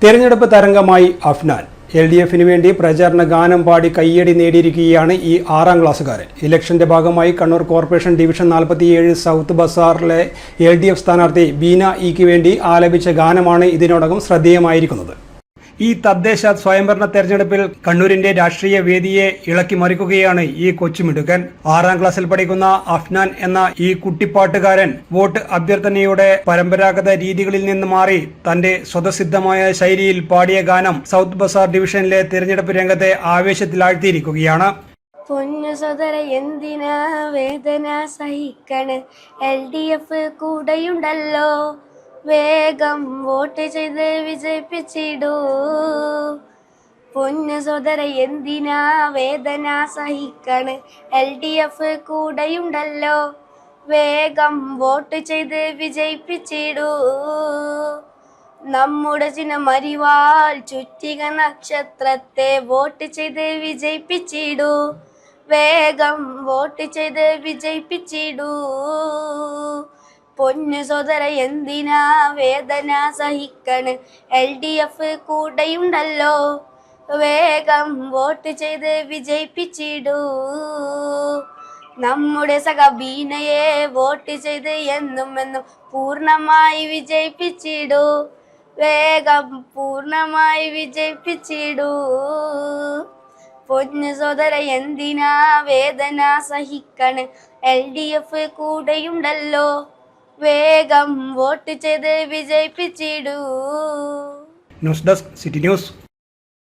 തെരഞ്ഞെടുപ്പ് തരംഗമായി അഫ്നാൻ. LDFിന് വേണ്ടി പ്രചാരണ ഗാനം പാടി കയ്യടി നേടിയിരിക്കുകയാണ് ഈ 6ാം ക്ലാസ്സുകാരൻ. ഇലക്ഷന്റെ ഭാഗമായി കണ്ണൂർ കോർപ്പറേഷൻ ഡിവിഷൻ 47 സൗത്ത് ബസാറിലെ LDF സ്ഥാനാർത്ഥി ബീന ഇക്ക് വേണ്ടി ആലപിച്ച ഗാനമാണ് ഇതിനോടകം ശ്രദ്ധേയമായിരിക്കുന്നത്. ഈ തദ്ദേശ സ്വയംഭരണ തെരഞ്ഞെടുപ്പിൽ കണ്ണൂരിന്റെ രാഷ്ട്രീയ വേദിയെ ഇളക്കി മറിക്കുകയാണ് ഈ കൊച്ചുമിടുക്കൻ. 6ാം ക്ലാസ്സിൽ പഠിക്കുന്ന അഫ്നാൻ എന്ന ഈ കുട്ടിപ്പാട്ടുകാരൻ വോട്ട് അഭ്യർത്ഥനയുടെ പരമ്പരാഗത രീതികളിൽ നിന്ന് മാറി തന്റെ സ്വതസിദ്ധമായ ശൈലിയിൽ പാടിയ ഗാനം സൗത്ത് ബസാർ ഡിവിഷനിലെ തെരഞ്ഞെടുപ്പ് രംഗത്തെ ആവേശത്തിലാഴ്ത്തിയിരിക്കുകയാണ്. പൊന്നു സോദര എന്തിനാ വേദന സഹിക്കണ്, LDF കൂടെയുണ്ടല്ലോ, വേഗം വോട്ട് ചെയ്ത് വിജയിപ്പിച്ചിടൂ. പൊന്നു സോദര എന്തിനാ വേദന സഹിക്കണ്, LDF കൂടെയുണ്ടല്ലോ, വേഗം വോട്ട് ചെയ്ത് വിജയിപ്പിച്ചിടൂ. നമ്മുടെ ചിഹ്നം അരിവാൾ ചുറ്റിക നക്ഷത്രത്തെ വോട്ട് ചെയ്ത് വിജയിപ്പിച്ചിടൂ, വേഗം വോട്ട് ചെയ്ത് വിജയിപ്പിച്ചിടൂ. പൊന്നു സോദര എന്തിനാ വേദന സഹിക്കണ്, LDF കൂടെയുണ്ടല്ലോ, വേഗം വോട്ട് ചെയ്ത് വിജയിപ്പിച്ചിടൂ. നമ്മുടെ സഖ ബീനയെ വോട്ട് ചെയ്ത് എന്നും പൂർണ്ണമായി വിജയിപ്പിച്ചിടൂ, വേഗം പൂർണ്ണമായി വിജയിപ്പിച്ചിടൂ. പൊന്നു സോദര എന്തിനാ വേദന സഹിക്കണ്, LDF കൂടെയുണ്ടല്ലോ, വേഗം വോട്ട് ചെയ്ത് വിജയിപ്പിച്ചിടൂ. News desk city news.